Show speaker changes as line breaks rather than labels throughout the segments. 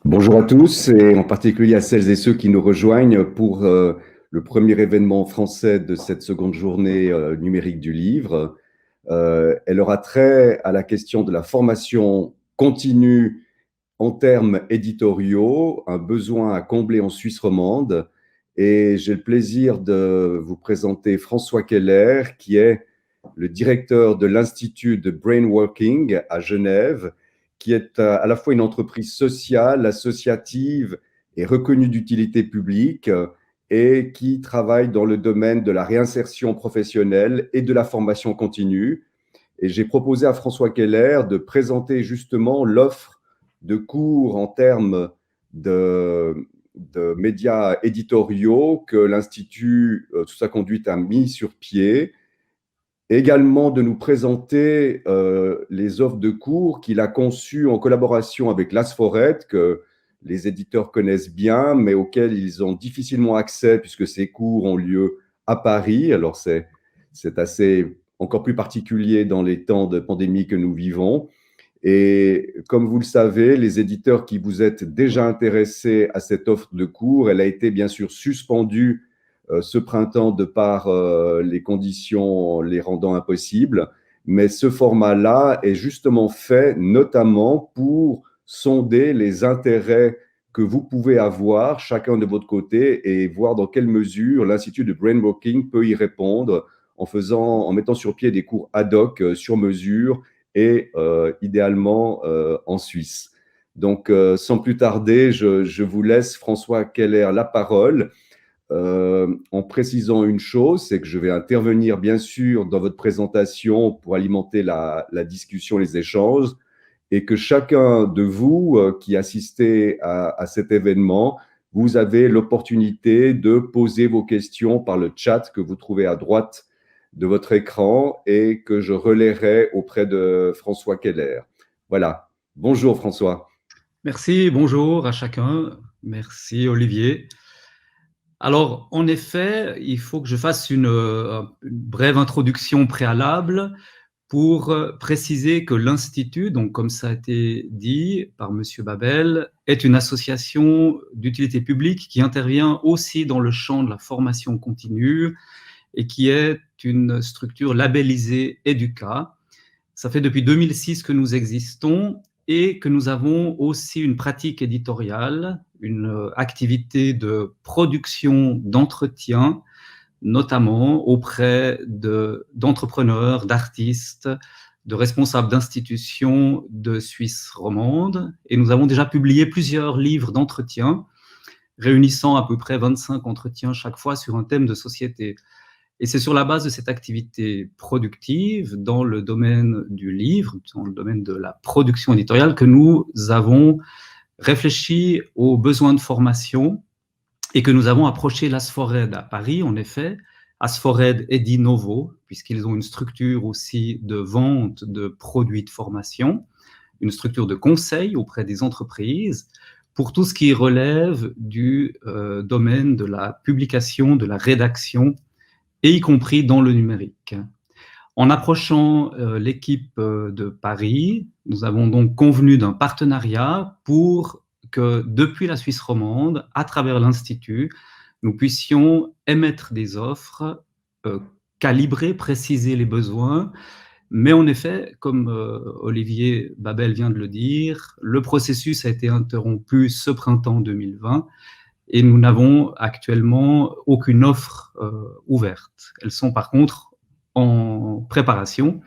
Bonjour à tous et en particulier à celles et ceux qui nous rejoignent pour le premier événement français de cette seconde journée numérique du livre. Elle aura trait à la question de la formation continue en termes éditoriaux, un besoin à combler en Suisse romande. Et j'ai le plaisir de vous présenter François Keller, qui est le directeur de l'Institut de Brainworking à Genève, qui est à la fois une entreprise sociale, associative et reconnue d'utilité publique, et qui travaille dans le domaine de la réinsertion professionnelle et de la formation continue. Et j'ai proposé à François Keller de présenter justement l'offre de cours en termes de médias éditoriaux que l'Institut, sous sa conduite, a mis sur pied. Également de nous présenter les offres de cours qu'il a conçues en collaboration avec l'Asforet, que les éditeurs connaissent bien, mais auxquels ils ont difficilement accès puisque ces cours ont lieu à Paris. Alors c'est assez encore plus particulier dans les temps de pandémie que nous vivons. Et comme vous le savez, les éditeurs qui vous êtes déjà intéressés à cette offre de cours, elle a été bien sûr suspendue ce printemps de par les conditions les rendant impossibles. Mais ce format-là est justement fait notamment pour sonder les intérêts que vous pouvez avoir chacun de votre côté et voir dans quelle mesure l'Institut de Brainworking peut y répondre en mettant sur pied des cours ad hoc sur mesure et idéalement en Suisse. Donc, sans plus tarder, je vous laisse, François Keller, la parole, en précisant une chose, c'est que je vais intervenir, bien sûr, dans votre présentation pour alimenter la discussion, les échanges, et que chacun de vous qui assistez à cet événement, vous avez l'opportunité de poser vos questions par le chat que vous trouvez à droite de votre écran et que je relayerai auprès de François Keller. Voilà. Bonjour François.
Merci, bonjour à chacun. Merci Olivier. Alors, en effet, il faut que je fasse une brève introduction préalable pour préciser que l'Institut, donc comme ça a été dit par Monsieur Babel, est une association d'utilité publique qui intervient aussi dans le champ de la formation continue et qui est une structure labellisée EDUCA. Ça fait depuis 2006 que nous existons et que nous avons aussi une pratique éditoriale, une activité de production d'entretien, notamment auprès d'entrepreneurs, d'artistes, de responsables d'institutions de Suisse romande. Et nous avons déjà publié plusieurs livres d'entretien, réunissant à peu près 25 entretiens chaque fois sur un thème de société. Et c'est sur la base de cette activité productive dans le domaine du livre, dans le domaine de la production éditoriale, que nous avons réfléchi aux besoins de formation et que nous avons approché l'Asfored à Paris, en effet. Asfored Edi Novo, puisqu'ils ont une structure aussi de vente de produits de formation, une structure de conseil auprès des entreprises, pour tout ce qui relève du domaine de la publication, de la rédaction, et y compris dans le numérique. En approchant l'équipe de Paris, nous avons donc convenu d'un partenariat pour que depuis la Suisse romande, à travers l'Institut, nous puissions émettre des offres, calibrer, préciser les besoins. Mais en effet, comme Olivier Babel vient de le dire, le processus a été interrompu ce printemps 2020 et nous n'avons actuellement aucune offre ouverte. Elles sont par contre en préparation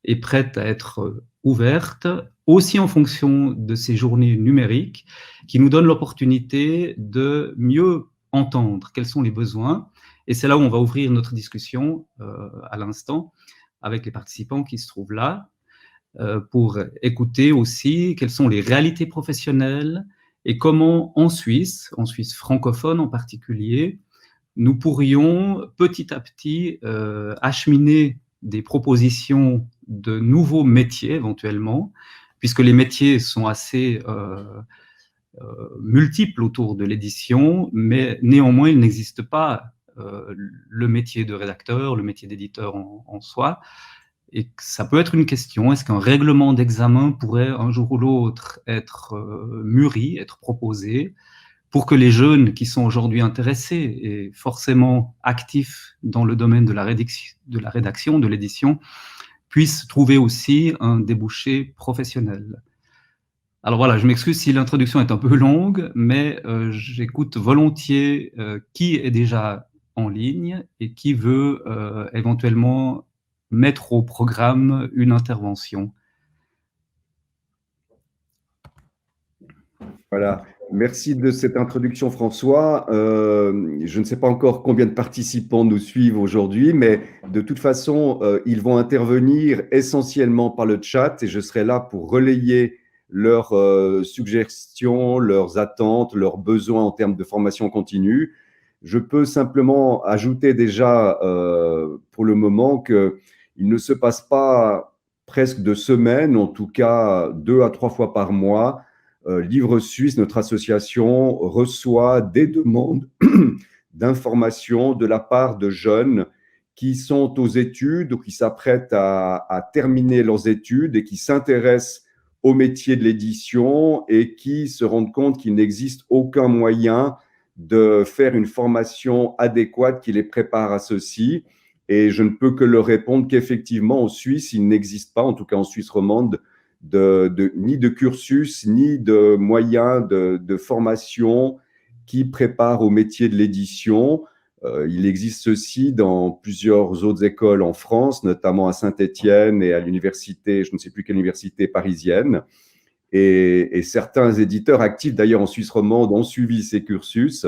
et prêtes à être ouvertes, aussi en fonction de ces journées numériques qui nous donnent l'opportunité de mieux entendre quels sont les besoins. Et c'est là où on va ouvrir notre discussion à l'instant avec les participants qui se trouvent là, pour écouter aussi quelles sont les réalités professionnelles et comment en Suisse francophone en particulier, nous pourrions petit à petit acheminer des propositions de nouveaux métiers éventuellement, puisque les métiers sont assez multiples autour de l'édition, mais néanmoins il n'existe pas le métier de rédacteur, le métier d'éditeur en soi. et ça peut être une question, est-ce qu'un règlement d'examen pourrait un jour ou l'autre être mûri, être proposé, pour que les jeunes qui sont aujourd'hui intéressés et forcément actifs dans le domaine de la rédaction, de l'édition, puissent trouver aussi un débouché professionnel. Alors voilà, je m'excuse si l'introduction est un peu longue, mais j'écoute volontiers qui est déjà en ligne et qui veut éventuellement mettre au programme une intervention.
Voilà. Merci de cette introduction, François. Je ne sais pas encore combien de participants nous suivent aujourd'hui, mais de toute façon, ils vont intervenir essentiellement par le chat et je serai là pour relayer leurs suggestions, leurs attentes, leurs besoins en termes de formation continue. Je peux simplement ajouter déjà pour le moment qu'il ne se passe pas presque de semaines, en tout cas 2 à 3 fois par mois, Livre Suisse, notre association, reçoit des demandes d'informations de la part de jeunes qui sont aux études ou qui s'apprêtent à terminer leurs études et qui s'intéressent au métier de l'édition et qui se rendent compte qu'il n'existe aucun moyen de faire une formation adéquate qui les prépare à ceci. Et je ne peux que leur répondre qu'effectivement, en Suisse, il n'existe pas, en tout cas en Suisse romande, ni de cursus, ni de moyens de formation qui préparent au métier de l'édition. Il existe ceci dans plusieurs autres écoles en France, notamment à Saint-Étienne et à l'université, je ne sais plus quelle université parisienne. Et certains éditeurs actifs, d'ailleurs en Suisse romande, ont suivi ces cursus.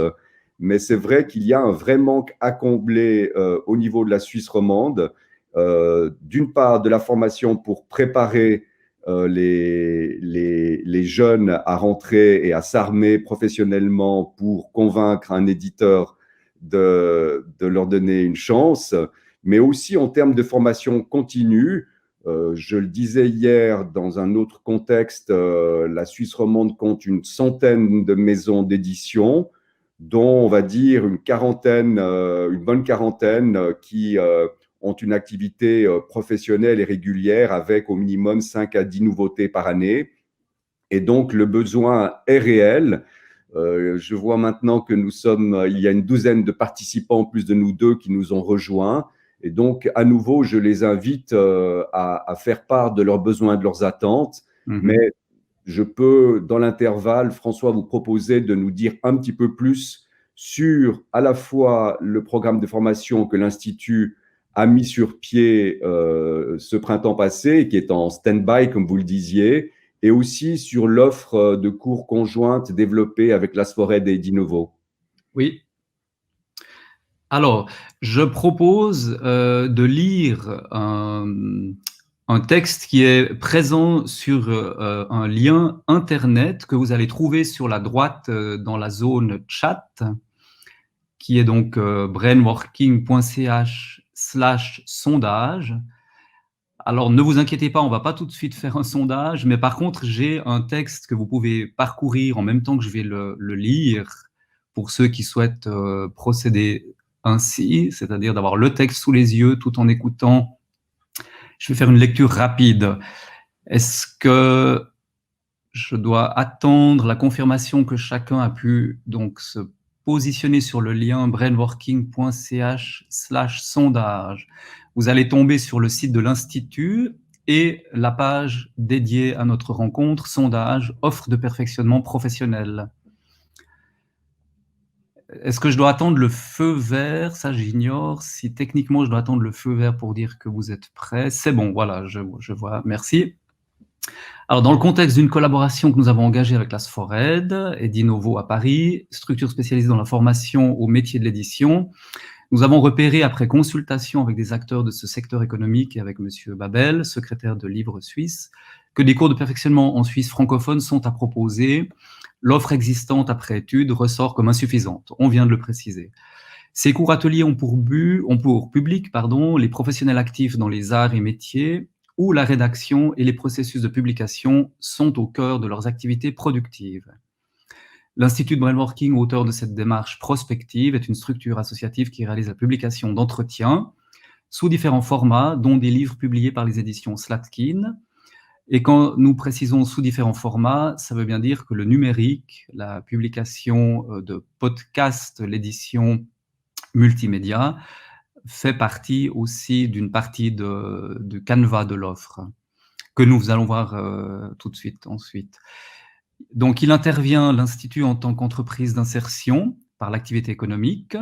Mais c'est vrai qu'il y a un vrai manque à combler au niveau de la Suisse romande. D'une part, de la formation pour préparer les jeunes à rentrer et à s'armer professionnellement pour convaincre un éditeur de leur donner une chance, mais aussi en termes de formation continue. Je le disais hier dans un autre contexte, la Suisse romande compte une centaine de maisons d'édition, dont on va dire une bonne quarantaine qui ont une activité professionnelle et régulière avec au minimum 5 à 10 nouveautés par année. Et donc, le besoin est réel. Je vois maintenant que il y a une douzaine de participants, plus de nous deux, qui nous ont rejoints. Et donc, à nouveau, je les invite à faire part de leurs besoins et de leurs attentes. Mais je peux, dans l'intervalle, François, vous proposer de nous dire un petit peu plus sur à la fois le programme de formation que l'Institut a mis sur pied ce printemps passé, qui est en stand-by, comme vous le disiez, et aussi sur l'offre de cours conjointe développée avec l'Asfored et Edinovo.
Oui. Alors, je propose de lire un texte qui est présent sur un lien Internet que vous allez trouver sur la droite dans la zone chat, qui est donc brainworking.ch/sondage. Alors, ne vous inquiétez pas, on ne va pas tout de suite faire un sondage, mais par contre, j'ai un texte que vous pouvez parcourir en même temps que je vais le lire pour ceux qui souhaitent procéder ainsi, c'est-à-dire d'avoir le texte sous les yeux tout en écoutant. Je vais faire une lecture rapide. Est-ce que je dois attendre la confirmation que chacun a pu donc se positionner sur le lien brainworking.ch/sondage? Vous allez tomber sur le site de l'Institut et la page dédiée à notre rencontre, sondage, offre de perfectionnement professionnel. Est-ce que je dois attendre le feu vert? Ça, j'ignore. Si techniquement, je dois attendre le feu vert pour dire que vous êtes prêts. C'est bon, voilà, je vois. Merci. Alors, dans le contexte d'une collaboration que nous avons engagée avec l'Asfored et Edinovo à Paris, structure spécialisée dans la formation au métier de l'édition, nous avons repéré, après consultation avec des acteurs de ce secteur économique et avec M. Babel, secrétaire de Livre Suisse, que des cours de perfectionnement en Suisse francophone sont à proposer. L'offre existante après étude ressort comme insuffisante. On vient de le préciser. Ces cours ateliers ont pour public les professionnels actifs dans les arts et métiers, où la rédaction et les processus de publication sont au cœur de leurs activités productives. L'Institut de Brainworking, auteur de cette démarche prospective, est une structure associative qui réalise la publication d'entretiens sous différents formats, dont des livres publiés par les éditions Slatkin. Et quand nous précisons sous différents formats, ça veut bien dire que le numérique, la publication de podcasts, l'édition multimédia, fait partie aussi d'une partie du canevas de l'offre, que nous allons voir tout de suite ensuite. Donc, il intervient, l'Institut, en tant qu'entreprise d'insertion par l'activité économique,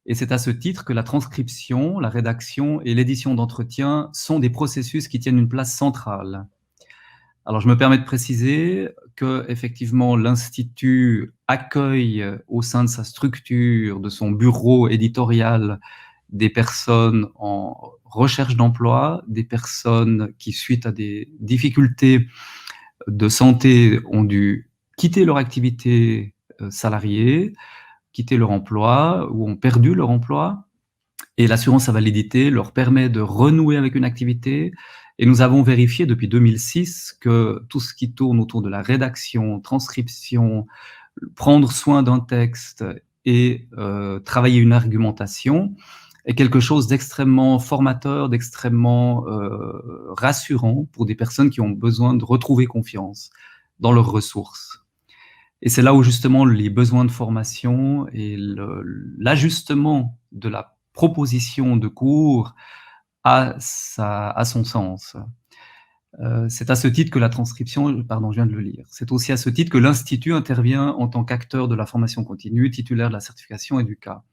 et c'est à ce titre que la transcription, la rédaction et l'édition d'entretien sont des processus qui tiennent une place centrale. Alors, je me permets de préciser que, effectivement, l'Institut accueille au sein de sa structure, de son bureau éditorial, des personnes en recherche d'emploi, des personnes qui, suite à des difficultés de santé, ont dû quitter leur activité salariée, quitter leur emploi ou ont perdu leur emploi. Et l'assurance invalidité leur permet de renouer avec une activité. Et nous avons vérifié depuis 2006 que tout ce qui tourne autour de la rédaction, transcription, prendre soin d'un texte et travailler une argumentation est quelque chose d'extrêmement formateur, d'extrêmement rassurant pour des personnes qui ont besoin de retrouver confiance dans leurs ressources. Et c'est là où justement les besoins de formation et l'ajustement de la proposition de cours a son sens. C'est à ce titre que la transcription, pardon, je viens de le lire, c'est aussi à ce titre que l'Institut intervient en tant qu'acteur de la formation continue, titulaire de la certification EDUCA.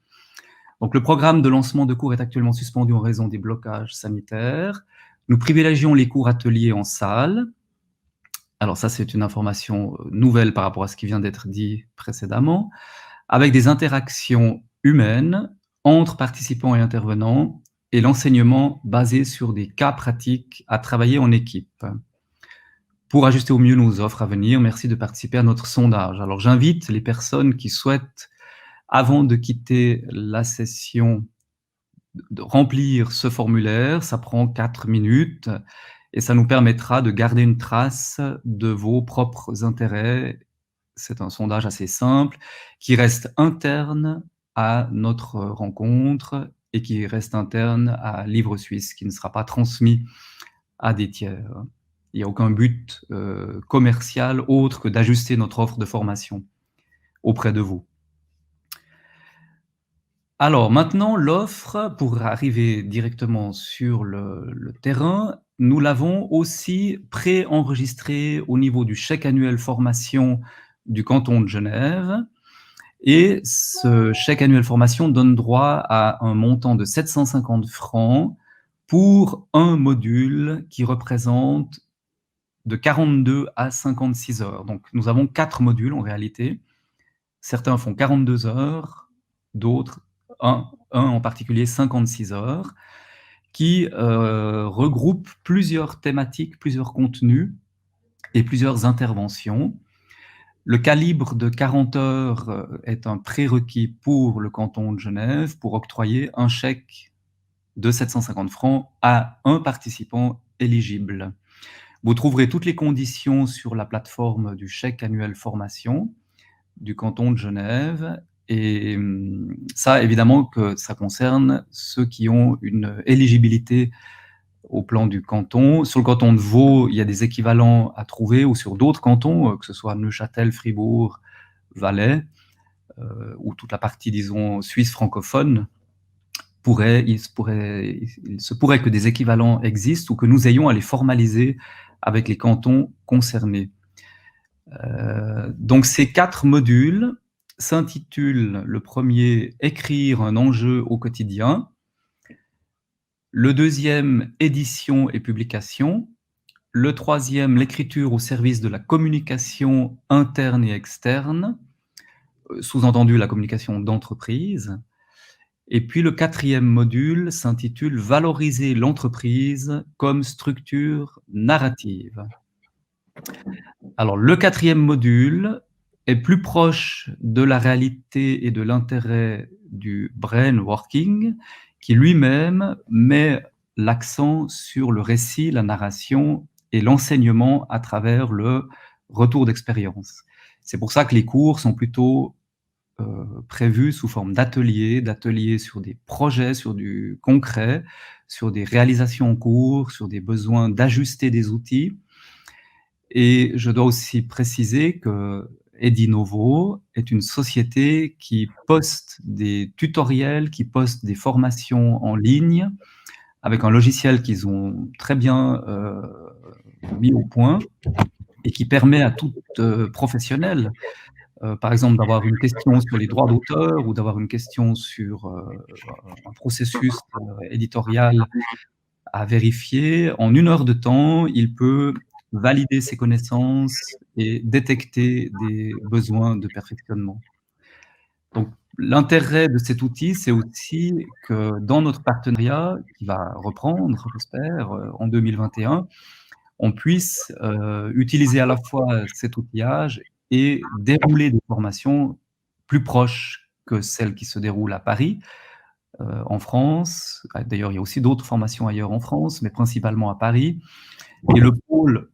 Donc le programme de lancement de cours est actuellement suspendu en raison des blocages sanitaires. Nous privilégions les cours ateliers en salle. Alors ça, c'est une information nouvelle par rapport à ce qui vient d'être dit précédemment, avec des interactions humaines entre participants et intervenants, et l'enseignement basé sur des cas pratiques à travailler en équipe. Pour ajuster au mieux nos offres à venir, merci de participer à notre sondage. Alors j'invite les personnes qui souhaitent, avant de quitter la session, de remplir ce formulaire. Ça prend 4 minutes et ça nous permettra de garder une trace de vos propres intérêts. C'est un sondage assez simple qui reste interne à notre rencontre et qui reste interne à Livre Suisse, qui ne sera pas transmis à des tiers. Il n'y a aucun but commercial autre que d'ajuster notre offre de formation auprès de vous. Alors maintenant, l'offre, pour arriver directement sur le terrain, nous l'avons aussi pré-enregistrée au niveau du chèque annuel formation du canton de Genève. Et ce chèque annuel formation donne droit à un montant de 750 francs pour un module qui représente de 42 à 56 heures. Donc nous avons 4 modules en réalité. Certains font 42 heures, d'autres, un en particulier, 56 heures, qui regroupent plusieurs thématiques, plusieurs contenus et plusieurs interventions. Le calibre de 40 heures est un prérequis pour le canton de Genève pour octroyer un chèque de 750 francs à un participant éligible. Vous trouverez toutes les conditions sur la plateforme du chèque annuel formation du canton de Genève. Et ça, évidemment, que ça concerne ceux qui ont une éligibilité au plan du canton. Sur le canton de Vaud, il y a des équivalents à trouver, ou sur d'autres cantons, que ce soit Neuchâtel, Fribourg, Valais, ou toute la partie, disons, suisse francophone. Il se pourrait que des équivalents existent ou que nous ayons à les formaliser avec les cantons concernés. Donc ces 4 modules s'intitulent, le premier, Écrire un enjeu au quotidien, le deuxième, Édition et publication, le troisième, L'écriture au service de la communication interne et externe, sous-entendu la communication d'entreprise, et puis le 4e module s'intitule Valoriser l'entreprise comme structure narrative. Alors le 4e module est plus proche de la réalité et de l'intérêt du brain working, qui lui-même met l'accent sur le récit, la narration et l'enseignement à travers le retour d'expérience. C'est pour ça que les cours sont plutôt prévus sous forme d'ateliers sur des projets, sur du concret, sur des réalisations en cours, sur des besoins d'ajuster des outils. Et je dois aussi préciser que Edinovo est une société qui poste des tutoriels, qui poste des formations en ligne avec un logiciel qu'ils ont très bien mis au point et qui permet à tout professionnel, par exemple, d'avoir une question sur les droits d'auteur ou d'avoir une question sur un processus éditorial à vérifier. En 1 heure de temps, il peut valider ses connaissances et détecter des besoins de perfectionnement. Donc, l'intérêt de cet outil, c'est aussi que dans notre partenariat, qui va reprendre, j'espère, en 2021, on puisse utiliser à la fois cet outillage et dérouler des formations plus proches que celles qui se déroulent à Paris, en France. D'ailleurs, il y a aussi d'autres formations ailleurs en France, mais principalement à Paris. Et le pôle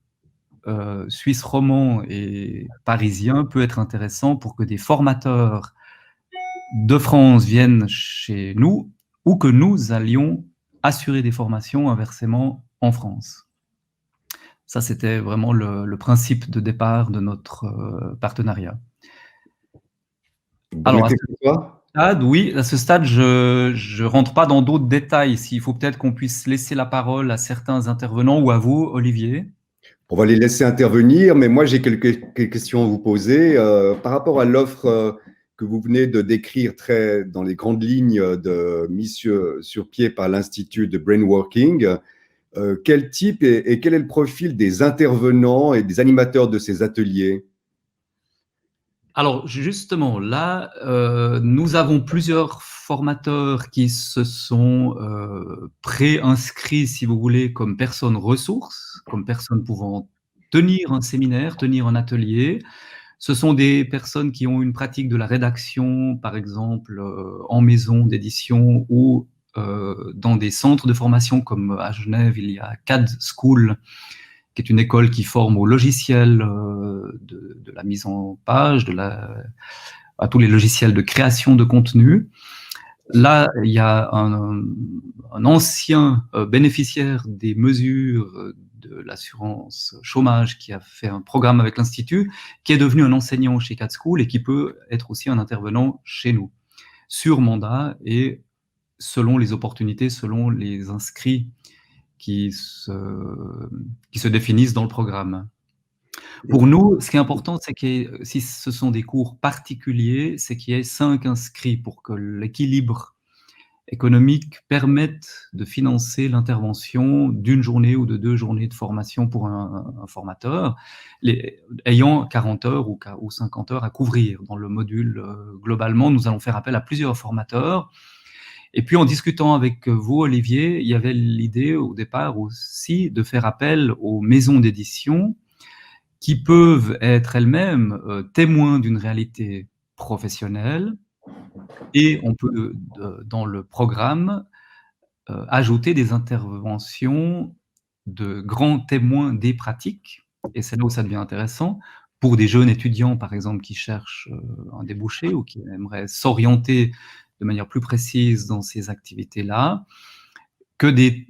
suisse romand et parisien peut être intéressant pour que des formateurs de France viennent chez nous ou que nous allions assurer des formations inversement en France. Ça, c'était vraiment le principe de départ de notre partenariat. Alors, à ce stade, je rentre pas dans d'autres détails ici. Il faut peut-être qu'on puisse laisser la parole à certains intervenants ou à vous, Olivier.
On va les laisser intervenir, mais moi j'ai quelques questions à vous poser. Par rapport à l'offre que vous venez de décrire dans les grandes lignes de mise sur pied par l'Institut de Brainworking, quel type et quel est le profil des intervenants et des animateurs de ces ateliers?
Alors justement, là, nous avons plusieurs formateurs qui se sont pré-inscrits, si vous voulez, comme personnes ressources, comme personnes pouvant tenir un séminaire, tenir un atelier. Ce sont des personnes qui ont une pratique de la rédaction, par exemple, en maison d'édition ou dans des centres de formation comme à Genève, il y a CAD School, qui est une école qui forme au logiciel de la mise en page, à tous les logiciels de création de contenu. Là, il y a un ancien bénéficiaire des mesures de l'assurance chômage qui a fait un programme avec l'Institut, qui est devenu un enseignant chez CAD School et qui peut être aussi un intervenant chez nous, sur mandat et selon les opportunités, selon les inscrits qui se définissent dans le programme. Pour nous, ce qui est important, c'est que si ce sont des cours particuliers, c'est qu'il y ait 5 inscrits pour que l'équilibre économique permette de financer l'intervention d'une journée ou de 2 journées de formation pour un formateur, ayant 40 heures ou 50 heures à couvrir. Dans le module, globalement, nous allons faire appel à plusieurs formateurs. Et puis, en discutant avec vous, Olivier, il y avait l'idée au départ aussi de faire appel aux maisons d'édition qui peuvent être elles-mêmes témoins d'une réalité professionnelle, et on peut, dans le programme, ajouter des interventions de grands témoins des pratiques, et c'est là où ça devient intéressant, pour des jeunes étudiants, par exemple, qui cherchent un débouché ou qui aimeraient s'orienter de manière plus précise dans ces activités-là, que des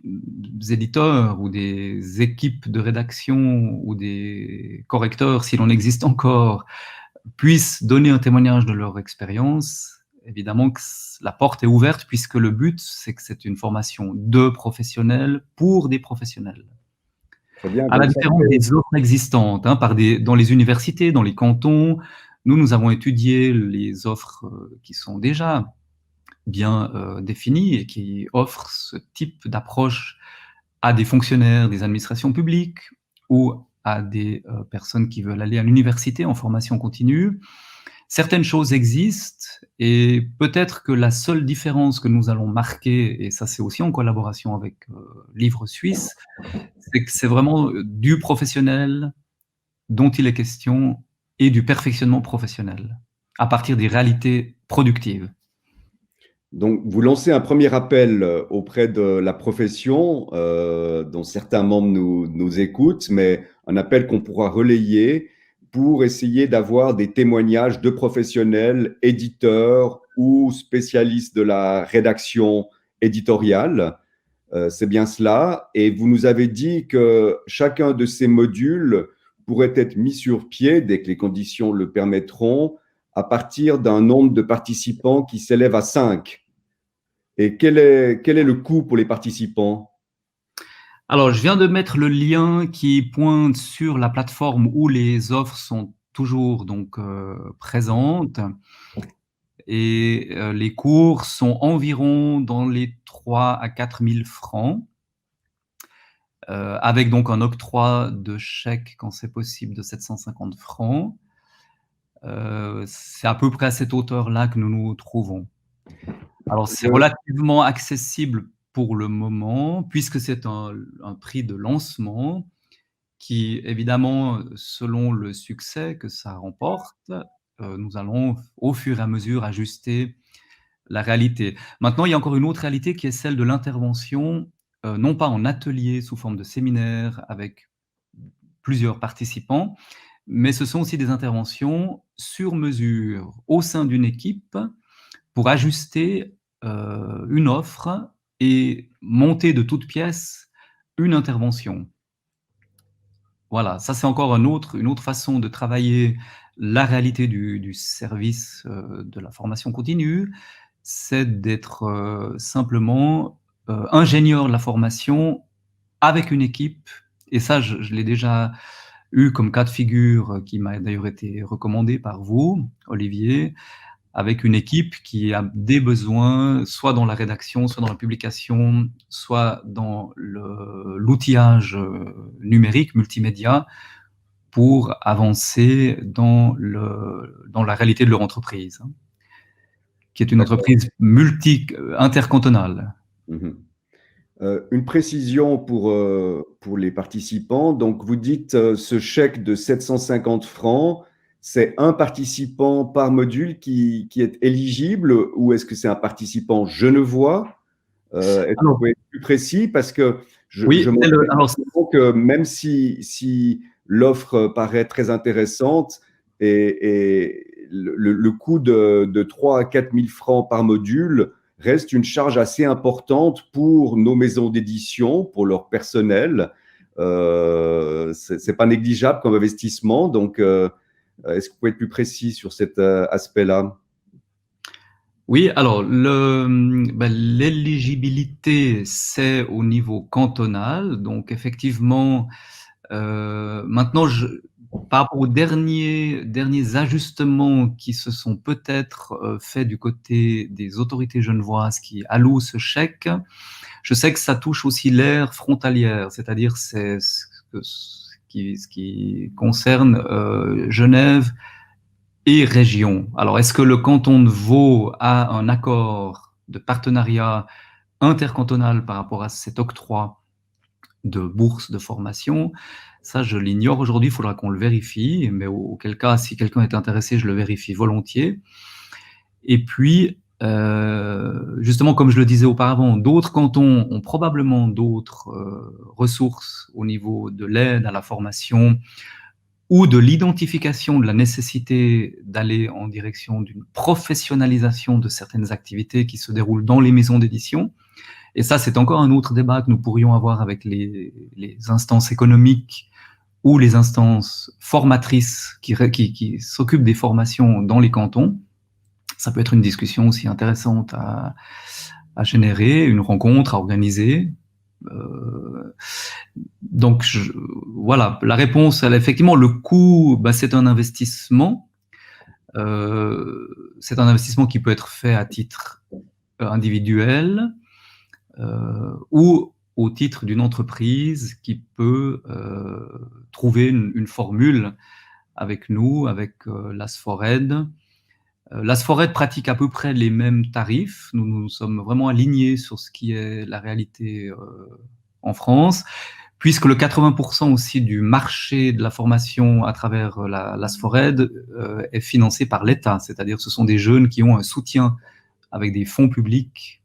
éditeurs ou des équipes de rédaction ou des correcteurs, s'il en existe encore, puissent donner un témoignage de leur expérience. Évidemment que la porte est ouverte, puisque le but, c'est que c'est une formation de professionnels pour des professionnels.
Bien,
à la différence des offres existantes, hein, dans les universités, dans les cantons, nous avons étudié les offres qui sont déjà bien définies et qui offrent ce type d'approche à des fonctionnaires des administrations publiques ou à des personnes qui veulent aller à l'université en formation continue. Certaines choses existent, et peut-être que la seule différence que nous allons marquer, et ça c'est aussi en collaboration avec Livre Suisse, c'est que c'est vraiment du professionnel dont il est question et du perfectionnement professionnel à partir des réalités productives.
Donc, vous lancez un premier appel auprès de la profession, dont certains membres nous écoutent, mais un appel qu'on pourra relayer pour essayer d'avoir des témoignages de professionnels, éditeurs ou spécialistes de la rédaction éditoriale. C'est bien cela. Et vous nous avez dit que chacun de ces modules pourrait être mis sur pied, dès que les conditions le permettront, à partir d'un nombre de participants qui s'élève à 5. Et quel est le coût pour les participants?
Alors, je viens de mettre le lien qui pointe sur la plateforme où les offres sont toujours donc présentes. Et les cours sont environ dans les 3 à 4 000 francs, avec donc un octroi de chèque, quand c'est possible, de 750 francs. C'est à peu près à cette hauteur-là que nous nous trouvons. Alors, c'est relativement accessible pour le moment, puisque c'est un prix de lancement qui, évidemment, selon le succès que ça remporte, nous allons au fur et à mesure ajuster la réalité. Maintenant, il y a encore une autre réalité qui est celle de l'intervention, non pas en atelier sous forme de séminaire avec plusieurs participants, mais ce sont aussi des interventions sur mesure au sein d'une équipe pour ajuster une offre et monter de toutes pièces une intervention. Voilà, ça c'est encore une autre façon de travailler la réalité du service de la formation continue, c'est d'être simplement ingénieur de la formation avec une équipe. Et ça, je l'ai déjà eu comme cas de figure qui m'a d'ailleurs été recommandé par vous, Olivier, avec une équipe qui a des besoins, soit dans la rédaction, soit dans la publication, soit dans l'outillage numérique, multimédia, pour avancer dans la réalité de leur entreprise, hein, qui est une entreprise intercantonale.
Mmh. Une précision pour les participants. Donc, vous dites ce chèque de 750 francs, c'est un participant par module qui est éligible, ou est-ce que c'est un participant genevois? Est-ce que vous pouvez être plus précis? Parce que
Oui,
je me rends compte que même si l'offre paraît très intéressante et le coût de 3 à 4 000 francs par module reste une charge assez importante pour nos maisons d'édition, pour leur personnel. C'est pas négligeable comme investissement. Donc, est-ce que vous pouvez être plus précis sur cet aspect-là?
Oui, alors l'éligibilité, c'est au niveau cantonal. Donc effectivement, maintenant, par rapport aux derniers ajustements qui se sont peut-être faits du côté des autorités genevoises qui allouent ce chèque, je sais que ça touche aussi l'aire frontalière, c'est-à-dire c'est ce qui concerne Genève et région. Alors, est-ce que le canton de Vaud a un accord de partenariat intercantonal par rapport à cet octroi de bourse de formation? Ça, je l'ignore aujourd'hui, il faudra qu'on le vérifie, mais auquel cas, si quelqu'un est intéressé, je le vérifie volontiers. Et puis, justement, comme je le disais auparavant, d'autres cantons ont probablement d'autres ressources au niveau de l'aide à la formation ou de l'identification de la nécessité d'aller en direction d'une professionnalisation de certaines activités qui se déroulent dans les maisons d'édition. Et ça, c'est encore un autre débat que nous pourrions avoir avec les instances économiques ou les instances formatrices qui s'occupent des formations dans les cantons. Ça peut être une discussion aussi intéressante à générer, une rencontre à organiser. Donc, voilà, la réponse, effectivement, le coût, c'est un investissement. C'est un investissement qui peut être fait à titre individuel ou au titre d'une entreprise qui peut trouver une formule avec nous, avec l'ASFORED. L'ASFORED pratique à peu près les mêmes tarifs. Nous sommes vraiment alignés sur ce qui est la réalité en France, puisque le 80% aussi du marché de la formation à travers l'ASFORED est financé par l'État, c'est-à-dire ce sont des jeunes qui ont un soutien avec des fonds publics.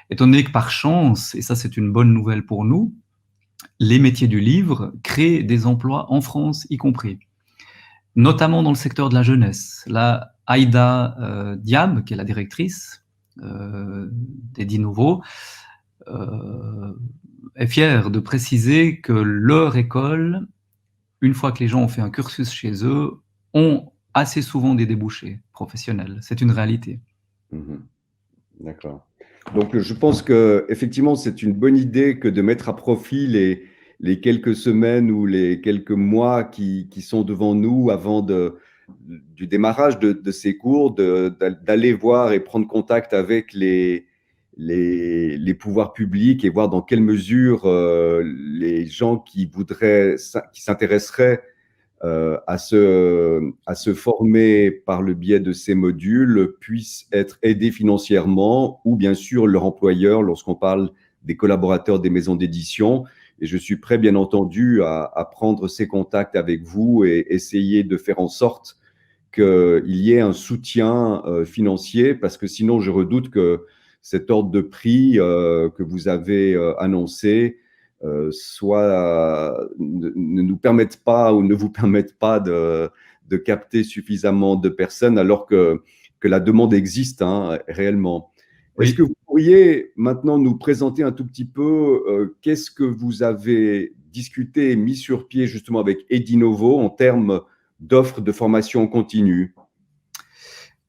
Étant donné que par chance, et ça c'est une bonne nouvelle pour nous, les métiers du livre créent des emplois en France y compris. notamment dans le secteur de la jeunesse. Là, Aïda Diab, qui est la directrice d'Edinovo, est fière de préciser que leur école, une fois que les gens ont fait un cursus chez eux, ont assez souvent des débouchés professionnels. C'est une réalité.
Mhm. D'accord. Donc, je pense que effectivement, c'est une bonne idée que de mettre à profit les quelques semaines ou les quelques mois qui sont devant nous avant du démarrage de ces cours, d'aller voir et prendre contact avec les pouvoirs publics et voir dans quelle mesure les gens qui s'intéresseraient à se former par le biais de ces modules puissent être aidés financièrement ou bien sûr leur employeur lorsqu'on parle des collaborateurs des maisons d'édition. Et je suis prêt, bien entendu, à prendre ces contacts avec vous et essayer de faire en sorte qu'il y ait un soutien financier, parce que sinon, je redoute que cet ordre de prix que vous avez annoncé ne nous permettent pas ou ne vous permettent pas de capter suffisamment de personnes alors que la demande existe réellement. Est-ce que
Oui.
vous pourriez maintenant nous présenter un tout petit peu qu'est-ce que vous avez discuté et mis sur pied justement avec Edinovo en termes d'offres de formation continue?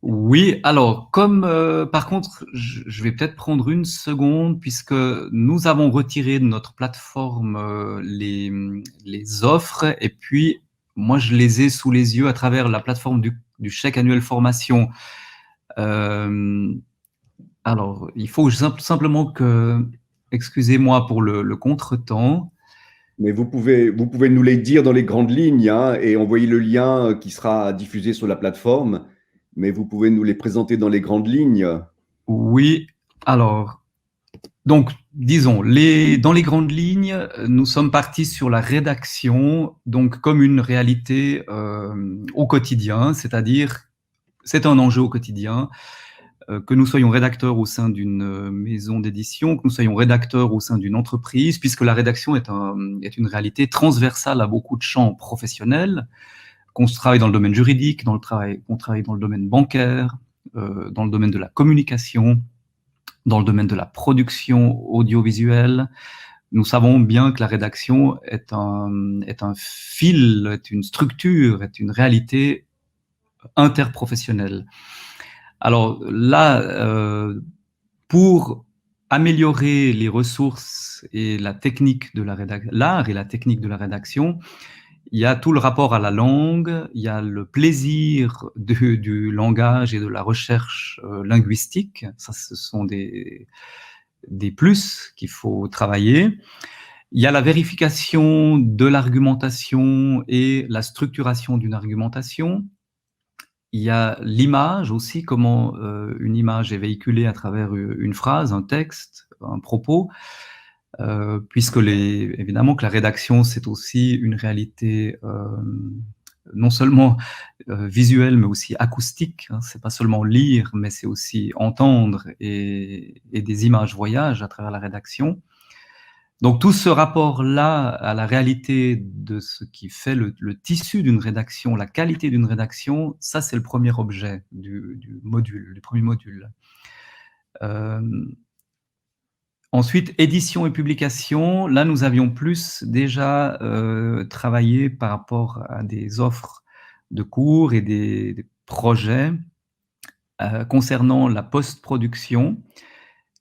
Oui, alors, comme par contre, je vais peut-être prendre une seconde, puisque nous avons retiré de notre plateforme les offres, et puis moi je les ai sous les yeux à travers la plateforme du chèque annuel formation. Euh, alors, il faut simplement que, excusez-moi pour le contretemps.
Mais vous pouvez nous les dire dans les grandes lignes et envoyer le lien qui sera diffusé sur la plateforme, mais vous pouvez nous les présenter dans les grandes lignes.
Oui, alors, donc, disons, dans les grandes lignes, nous sommes partis sur la rédaction, donc comme une réalité au quotidien, c'est-à-dire, c'est un enjeu au quotidien, que nous soyons rédacteurs au sein d'une maison d'édition, que nous soyons rédacteurs au sein d'une entreprise, puisque la rédaction est une réalité transversale à beaucoup de champs professionnels, qu'on travaille dans le domaine juridique, qu'on travaille dans le domaine bancaire, dans le domaine de la communication, dans le domaine de la production audiovisuelle. Nous savons bien que la rédaction est un fil, est une structure, est une réalité interprofessionnelle. Alors là, pour améliorer les ressources et la technique de l'art et la technique de la rédaction, il y a tout le rapport à la langue, il y a le plaisir du langage et de la recherche linguistique. Ça, ce sont des plus qu'il faut travailler. Il y a la vérification de l'argumentation et la structuration d'une argumentation. Il y a l'image aussi, comment une image est véhiculée à travers une phrase, un texte, un propos, puisque évidemment que la rédaction, c'est aussi une réalité non seulement visuelle, mais aussi acoustique. Hein. C'est pas seulement lire, mais c'est aussi entendre et des images voyagent à travers la rédaction. Donc tout ce rapport-là à la réalité de ce qui fait le tissu d'une rédaction, la qualité d'une rédaction, ça c'est le premier objet du module, du premier module. Ensuite, édition et publication, là nous avions plus déjà travaillé par rapport à des offres de cours et des projets concernant la post-production,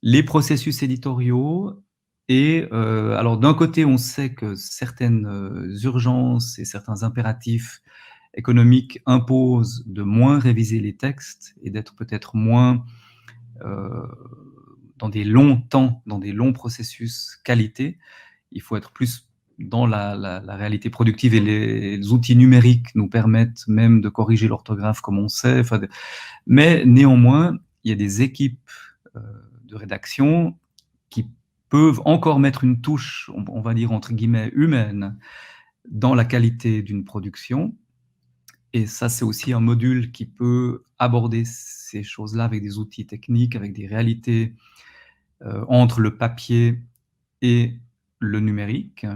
les processus éditoriaux. Et alors d'un côté, on sait que certaines urgences et certains impératifs économiques imposent de moins réviser les textes et d'être peut-être moins dans des longs temps, dans des longs processus qualité. Il faut être plus dans la réalité productive, et les outils numériques nous permettent même de corriger l'orthographe comme on sait. Mais néanmoins, il y a des équipes de rédaction qui peuvent encore mettre une touche, on va dire entre guillemets, humaine dans la qualité d'une production. Et ça, c'est aussi un module qui peut aborder ces choses-là avec des outils techniques, avec des réalités entre le papier et le numérique.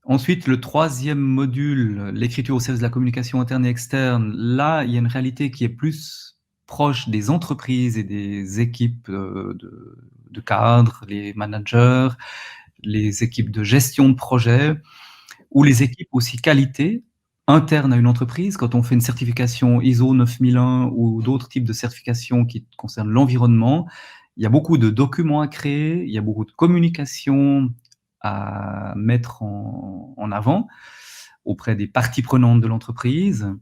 Ensuite, le troisième module, l'écriture au service de la communication interne et externe, là, il y a une réalité qui est plus proche des entreprises et des équipes de cadres, les managers, les équipes de gestion de projet, ou les équipes aussi qualité internes à une entreprise. Quand on fait une certification ISO 9001 ou d'autres types de certifications qui concernent l'environnement, il y a beaucoup de documents à créer, il y a beaucoup de communication à mettre en avant auprès des parties prenantes de l'entreprise.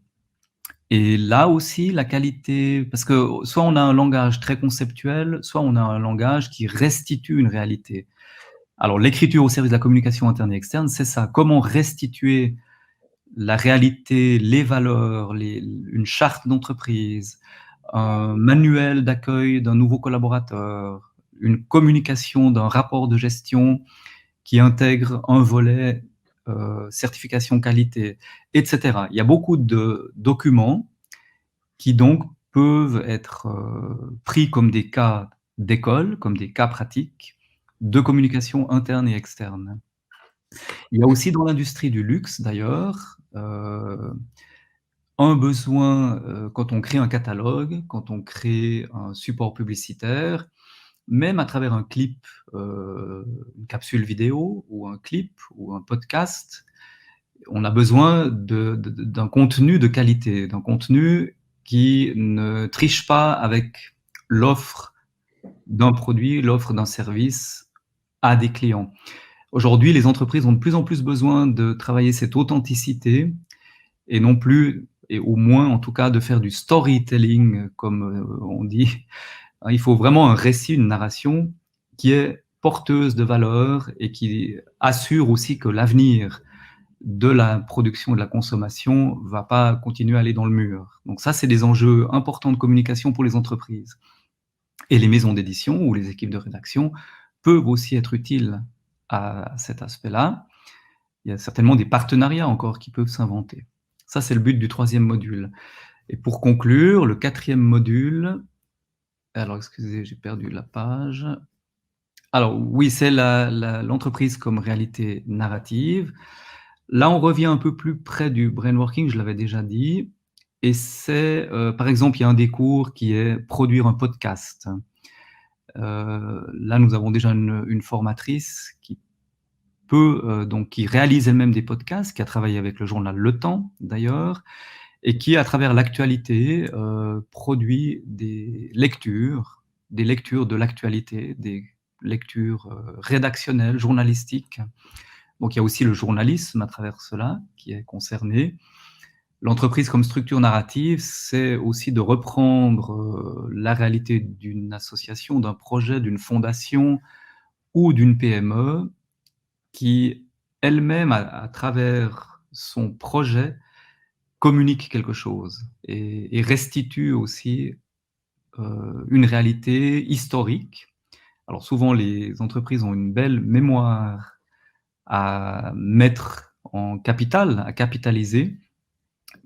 Et là aussi, la qualité, parce que soit on a un langage très conceptuel, soit on a un langage qui restitue une réalité. Alors, l'écriture au service de la communication interne et externe, c'est ça. Comment restituer la réalité, les valeurs, une charte d'entreprise, un manuel d'accueil d'un nouveau collaborateur, une communication d'un rapport de gestion qui intègre un volet certification qualité, etc. Il y a beaucoup de documents qui donc peuvent être pris comme des cas d'école, comme des cas pratiques de communication interne et externe. Il y a aussi dans l'industrie du luxe d'ailleurs, un besoin, quand on crée un catalogue, quand on crée un support publicitaire, même à travers un clip, une capsule vidéo ou un clip ou un podcast, on a besoin d'un contenu de qualité, d'un contenu qui ne triche pas avec l'offre d'un produit, l'offre d'un service à des clients. Aujourd'hui, les entreprises ont de plus en plus besoin de travailler cette authenticité et non plus, et au moins en tout cas, de faire du storytelling, comme on dit. Il faut vraiment un récit, une narration qui est porteuse de valeurs et qui assure aussi que l'avenir de la production et de la consommation ne va pas continuer à aller dans le mur. Donc ça, c'est des enjeux importants de communication pour les entreprises. Et les maisons d'édition ou les équipes de rédaction peuvent aussi être utiles à cet aspect-là. Il y a certainement des partenariats encore qui peuvent s'inventer. Ça, c'est le but du troisième module. Et pour conclure, le quatrième module, alors excusez, j'ai perdu la page. Alors oui, c'est l'entreprise comme réalité narrative. Là, on revient un peu plus près du brainworking, je l'avais déjà dit, et c'est, par exemple, il y a un des cours qui est produire un podcast. Là, nous avons déjà une formatrice qui peut, donc qui réalise elle-même des podcasts, qui a travaillé avec le journal Le Temps d'ailleurs, et qui, à travers l'actualité, produit des lectures de l'actualité, des lectures rédactionnelles, journalistiques. Donc il y a aussi le journalisme à travers cela qui est concerné. L'entreprise comme structure narrative, c'est aussi de reprendre la réalité d'une association, d'un projet, d'une fondation ou d'une PME qui elle-même, à travers son projet, communique quelque chose et restitue aussi une réalité historique. Alors souvent, les entreprises ont une belle mémoire à mettre en capital, à capitaliser,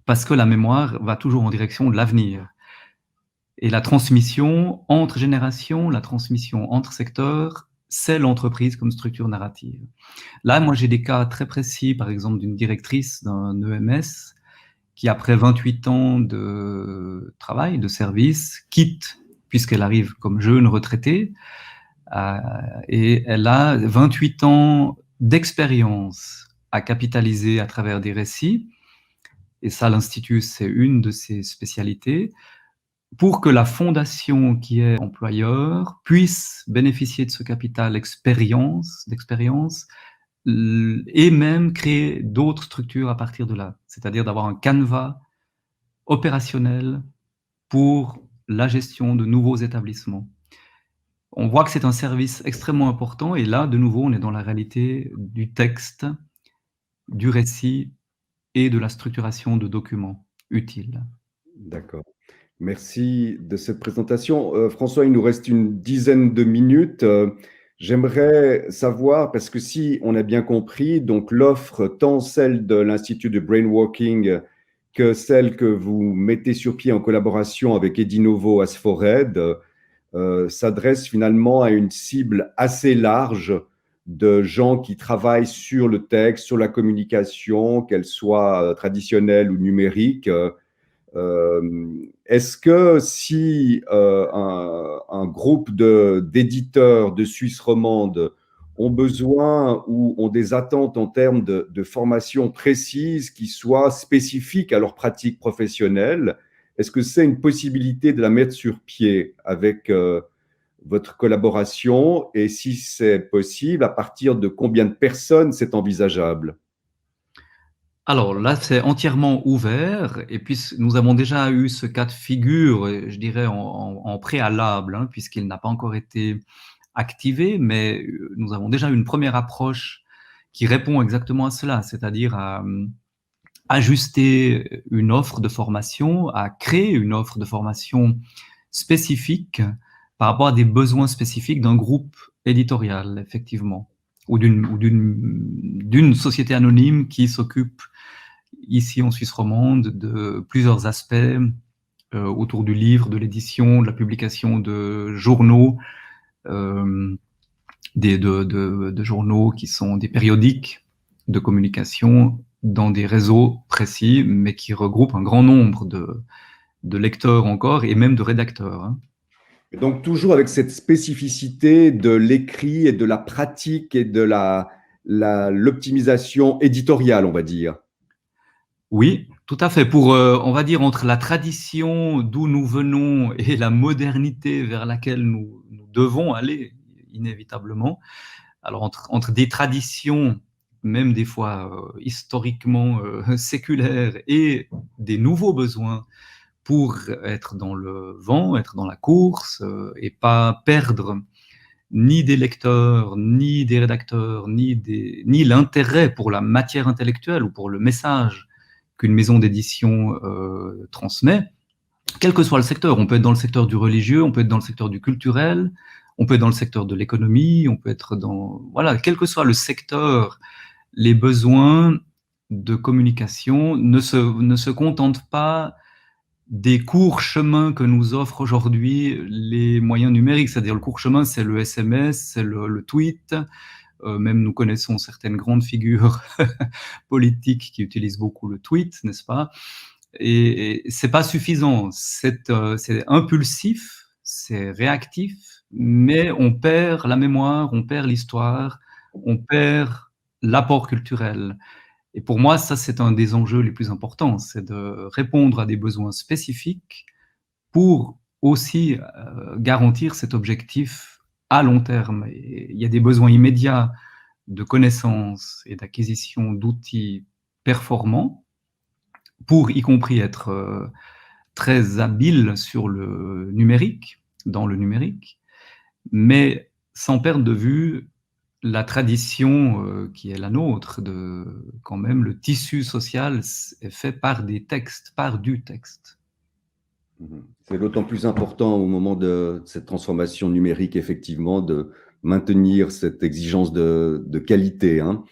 parce que la mémoire va toujours en direction de l'avenir. Et la transmission entre générations, la transmission entre secteurs, c'est l'entreprise comme structure narrative. Là, moi, j'ai des cas très précis, par exemple, d'une directrice d'un EMS qui, après 28 ans de travail, de service, quitte, puisqu'elle arrive comme jeune retraitée, et elle a 28 ans d'expérience à capitaliser à travers des récits, et ça, l'Institut, c'est une de ses spécialités, pour que la fondation qui est employeur puisse bénéficier de ce capital d'expérience, et même créer d'autres structures à partir de là. C'est-à-dire d'avoir un canevas opérationnel pour la gestion de nouveaux établissements. On voit que c'est un service extrêmement important et là, de nouveau, on est dans la réalité du texte, du récit et de la structuration de documents utiles.
D'accord. Merci de cette présentation. François, il nous reste une dizaine de minutes. J'aimerais savoir, parce que si on a bien compris, donc l'offre, tant celle de l'Institut de Brainworking que celle que vous mettez sur pied en collaboration avec Edinovo Asfored, s'adresse finalement à une cible assez large de gens qui travaillent sur le texte, sur la communication, qu'elle soit traditionnelle ou numérique. Est-ce que si un groupe d'éditeurs de Suisse romande ont besoin ou ont des attentes en termes de formation précise qui soient spécifiques à leur pratique professionnelle, est-ce que c'est une possibilité de la mettre sur pied avec votre collaboration? Et si c'est possible, à partir de combien de personnes c'est envisageable?
Alors là, c'est entièrement ouvert et puis nous avons déjà eu ce cas de figure, je dirais en préalable, hein, puisqu'il n'a pas encore été activé, mais nous avons déjà une première approche qui répond exactement à cela, c'est-à-dire à ajuster une offre de formation, à créer une offre de formation spécifique par rapport à des besoins spécifiques d'un groupe éditorial, effectivement, ou d'une société anonyme qui s'occupe ici en Suisse romande de plusieurs aspects autour du livre, de l'édition, de la publication de journaux, de journaux qui sont des périodiques de communication dans des réseaux précis, mais qui regroupent un grand nombre de lecteurs encore et même de rédacteurs. Hein.
Et donc, toujours avec cette spécificité de l'écrit et de la pratique et de l'optimisation éditoriale, on va dire.
Oui, tout à fait. Pour, on va dire, entre la tradition d'où nous venons et la modernité vers laquelle nous devons aller, inévitablement. Alors, entre des traditions, même des fois historiquement séculaires, et des nouveaux besoins pour être dans le vent, être dans la course, et pas perdre ni des lecteurs, ni des rédacteurs, ni l'intérêt pour la matière intellectuelle ou pour le message qu'une maison d'édition transmet, quel que soit le secteur. On peut être dans le secteur du religieux, on peut être dans le secteur du culturel, on peut être dans le secteur de l'économie, on peut être dans... Voilà, quel que soit le secteur, les besoins de communication ne se contentent pas des courts chemins que nous offrent aujourd'hui les moyens numériques. C'est-à-dire le court chemin, c'est le SMS, c'est le tweet. Même nous connaissons certaines grandes figures politiques qui utilisent beaucoup le tweet, n'est-ce pas? Et c'est pas suffisant. C'est impulsif, c'est réactif, mais on perd la mémoire, on perd l'histoire, on perd l'apport culturel. Et pour moi, ça, c'est un des enjeux les plus importants, c'est de répondre à des besoins spécifiques pour aussi garantir cet objectif à long terme. Et il y a des besoins immédiats de connaissances et d'acquisition d'outils performants pour y compris être très habile sur le numérique, dans le numérique, mais sans perdre de vue la tradition qui est la nôtre, de quand même le tissu social est fait par des textes, par du texte.
C'est d'autant plus important au moment de cette transformation numérique, effectivement, de maintenir cette exigence de qualité. Hein.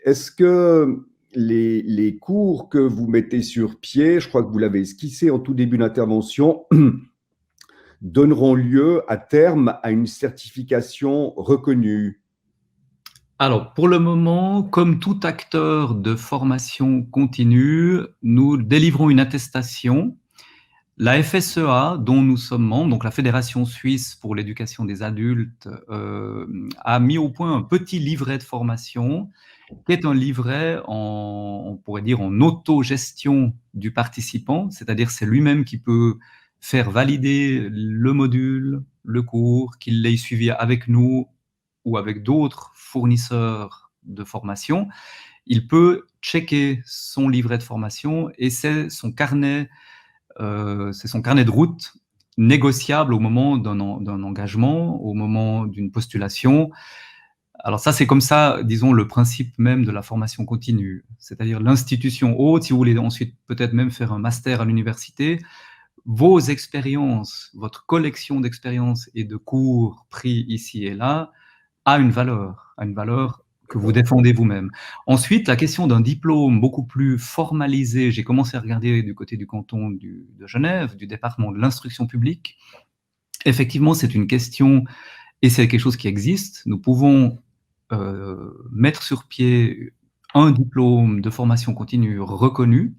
Est-ce que les cours que vous mettez sur pied, je crois que vous l'avez esquissé en tout début d'intervention, donneront lieu à terme à une certification reconnue?
Alors, pour le moment, comme tout acteur de formation continue, nous délivrons une attestation. La FSEA, dont nous sommes membres, donc la Fédération suisse pour l'éducation des adultes, a mis au point un petit livret de formation, qui est un livret on pourrait dire, en autogestion du participant, c'est-à-dire c'est lui-même qui peut faire valider le module, le cours, qu'il l'ait suivi avec nous ou avec d'autres fournisseurs de formation. Il peut checker son livret de formation et c'est son carnet de route négociable au moment d'un engagement, au moment d'une postulation. Alors ça, c'est comme ça, disons, le principe même de la formation continue. C'est-à-dire l'institution haute, si vous voulez ensuite peut-être même faire un master à l'université, vos expériences, votre collection d'expériences et de cours pris ici et là a une valeur que vous défendez vous-même. Ensuite, la question d'un diplôme beaucoup plus formalisé, j'ai commencé à regarder du côté du canton de Genève, du département de l'instruction publique. Effectivement, c'est une question et c'est quelque chose qui existe. Nous pouvons mettre sur pied un diplôme de formation continue reconnu,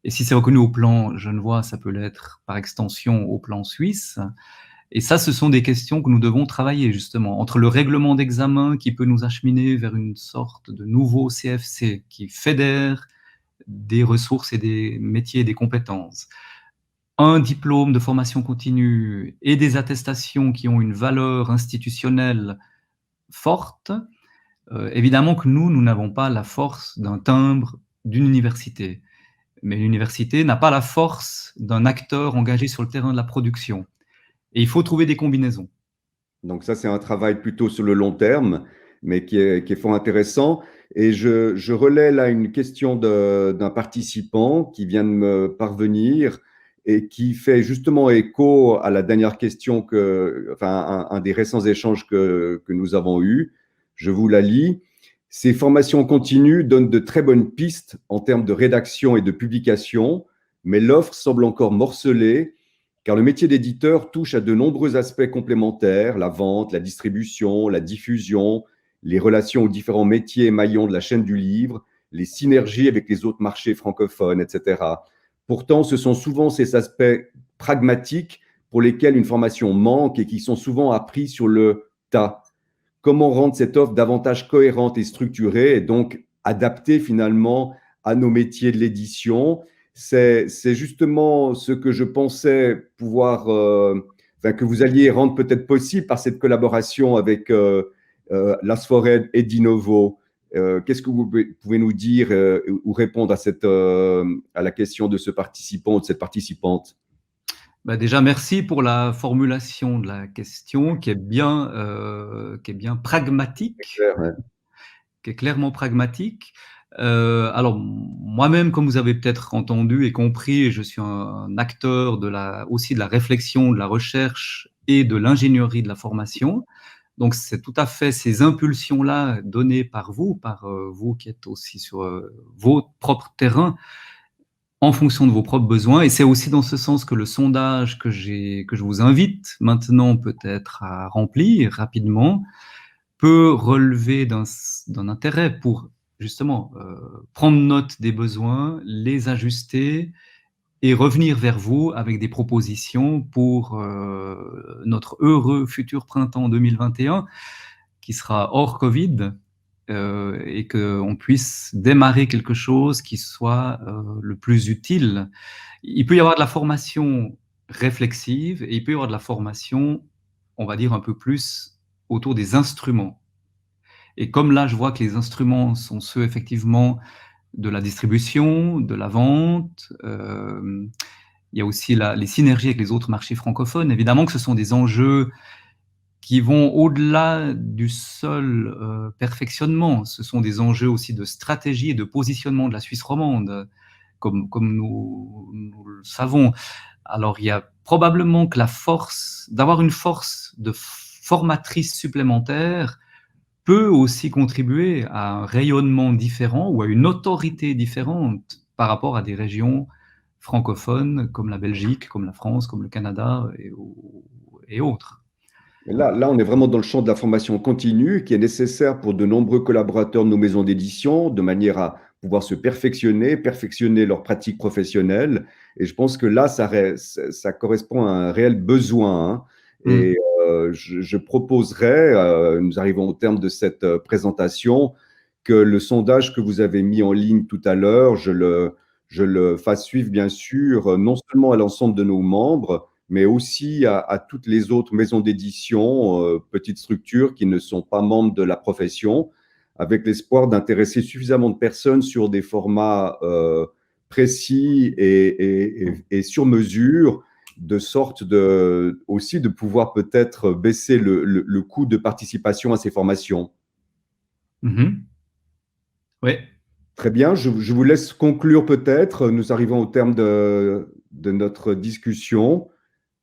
et si c'est reconnu au plan genevois, ça peut l'être par extension au plan suisse. Et ça, ce sont des questions que nous devons travailler justement, entre le règlement d'examen qui peut nous acheminer vers une sorte de nouveau CFC qui fédère des ressources et des métiers et des compétences, un diplôme de formation continue et des attestations qui ont une valeur institutionnelle forte. Évidemment que nous n'avons pas la force d'un timbre d'une université, mais l'université n'a pas la force d'un acteur engagé sur le terrain de la production, et il faut trouver des combinaisons.
Donc ça, c'est un travail plutôt sur le long terme, mais qui est fort intéressant. Et je relais là une question d'un participant qui vient de me parvenir et qui fait justement écho à la dernière question enfin, un des récents échanges que nous avons eus. Je vous la lis. Ces formations continues donnent de très bonnes pistes en termes de rédaction et de publication, mais l'offre semble encore morcelée car le métier d'éditeur touche à de nombreux aspects complémentaires, la vente, la distribution, la diffusion, les relations aux différents métiers et maillons de la chaîne du livre, les synergies avec les autres marchés francophones, etc. Pourtant, ce sont souvent ces aspects pragmatiques pour lesquels une formation manque et qui sont souvent appris sur le tas. Comment rendre cette offre davantage cohérente et structurée et donc adaptée finalement à nos métiers de l'édition? C'est justement ce que je pensais pouvoir, enfin, que vous alliez rendre peut-être possible par cette collaboration avec Lasfored et Dinovo. Qu'est-ce que vous pouvez nous dire ou répondre à la question de ce participant ou de cette participante?
Bah, déjà, merci pour la formulation de la question qui est bien pragmatique,
Ouais.
qui est clairement pragmatique. Alors moi-même, comme vous avez peut-être entendu et compris, je suis un acteur aussi de la réflexion, de la recherche et de l'ingénierie de la formation. Donc c'est tout à fait ces impulsions-là données par vous qui êtes aussi sur vos propres terrains, en fonction de vos propres besoins. Et c'est aussi dans ce sens que le sondage que je vous invite maintenant peut-être à remplir rapidement peut relever d'un intérêt pour justement prendre note des besoins, les ajuster et revenir vers vous avec des propositions pour notre heureux futur printemps 2021 qui sera hors Covid, et qu'on puisse démarrer quelque chose qui soit le plus utile. Il peut y avoir de la formation réflexive et il peut y avoir de la formation, on va dire, un peu plus autour des instruments. Et comme là, je vois que les instruments sont ceux effectivement de la distribution, de la vente, il y a aussi les synergies avec les autres marchés francophones. Évidemment que ce sont des enjeux qui vont au-delà du seul perfectionnement. Ce sont des enjeux aussi de stratégie et de positionnement de la Suisse romande, comme nous le savons. Alors, il y a probablement que d'avoir une force de formatrice supplémentaire peut aussi contribuer à un rayonnement différent ou à une autorité différente par rapport à des régions francophones comme la Belgique, comme la France, comme le Canada et autres.
Et là, on est vraiment dans le champ de la formation continue qui est nécessaire pour de nombreux collaborateurs de nos maisons d'édition, de manière à pouvoir se perfectionner leurs pratiques professionnelles. Et je pense que là, ça correspond à un réel besoin, hein.
Mmh.
Et je proposerais, nous arrivons au terme de cette présentation, que le sondage que vous avez mis en ligne tout à l'heure, je le fasse suivre, bien sûr, non seulement à l'ensemble de nos membres, mais aussi à toutes les autres maisons d'édition, petites structures qui ne sont pas membres de la profession, avec l'espoir d'intéresser suffisamment de personnes sur des formats précis et sur mesure, de sorte aussi de pouvoir peut-être baisser le coût de participation à ces formations.
Mmh. Oui.
Très bien, je vous laisse conclure peut-être. Nous arrivons au terme de notre discussion.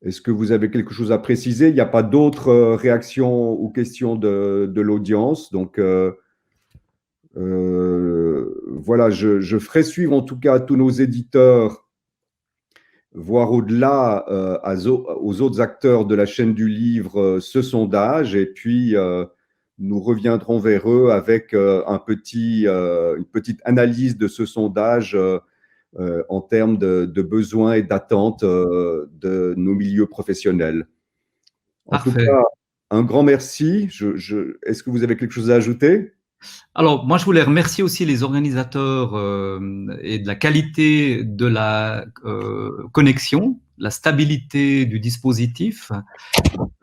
Est-ce que vous avez quelque chose à préciser? Il n'y a pas d'autres réactions ou questions de l'audience. Donc, voilà, je ferai suivre en tout cas à tous nos éditeurs voir au-delà aux autres acteurs de la chaîne du livre ce sondage, et puis nous reviendrons vers eux avec une petite analyse de ce sondage en termes de besoins et d'attentes de nos milieux professionnels. En tout
Parfait.
cas, un grand merci. Est-ce que vous avez quelque chose à ajouter?
Alors, moi, je voulais remercier aussi les organisateurs et de la qualité de la connexion, la stabilité du dispositif.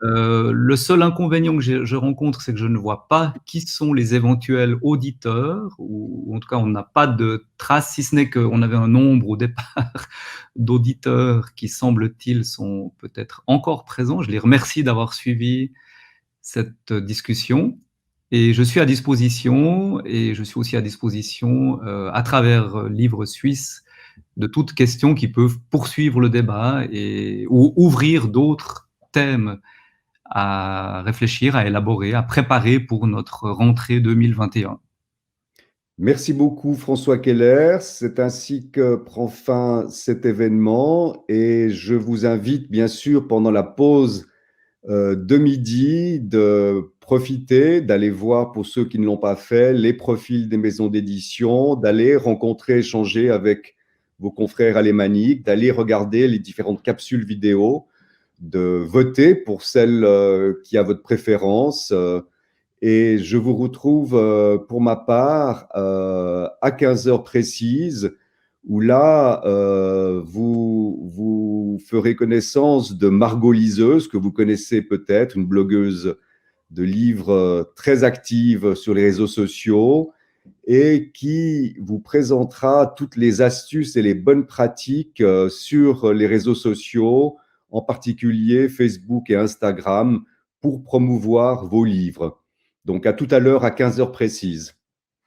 Le seul inconvénient que je rencontre, c'est que je ne vois pas qui sont les éventuels auditeurs, ou en tout cas, on n'a pas de traces, si ce n'est qu'on avait un nombre au départ d'auditeurs qui, semble-t-il, sont peut-être encore présents. Je les remercie d'avoir suivi cette discussion. Et je suis à disposition, et je suis aussi à disposition à travers Livre Suisse de toutes questions qui peuvent poursuivre le débat ou ouvrir d'autres thèmes à réfléchir, à élaborer, à préparer pour notre rentrée 2021.
Merci beaucoup François Keller. C'est ainsi que prend fin cet événement, et je vous invite bien sûr pendant la pause de midi de profiter, d'aller voir, pour ceux qui ne l'ont pas fait, les profils des maisons d'édition, d'aller rencontrer, échanger avec vos confrères alémaniques, d'aller regarder les différentes capsules vidéo, de voter pour celle qui a votre préférence. Et je vous retrouve pour ma part à 15 heures précises, où là, vous ferez connaissance de Margot Liseuse, que vous connaissez peut-être, une blogueuse de livres très active sur les réseaux sociaux, et qui vous présentera toutes les astuces et les bonnes pratiques sur les réseaux sociaux, en particulier Facebook et Instagram, pour promouvoir vos livres. Donc à tout à l'heure à 15 heures précises.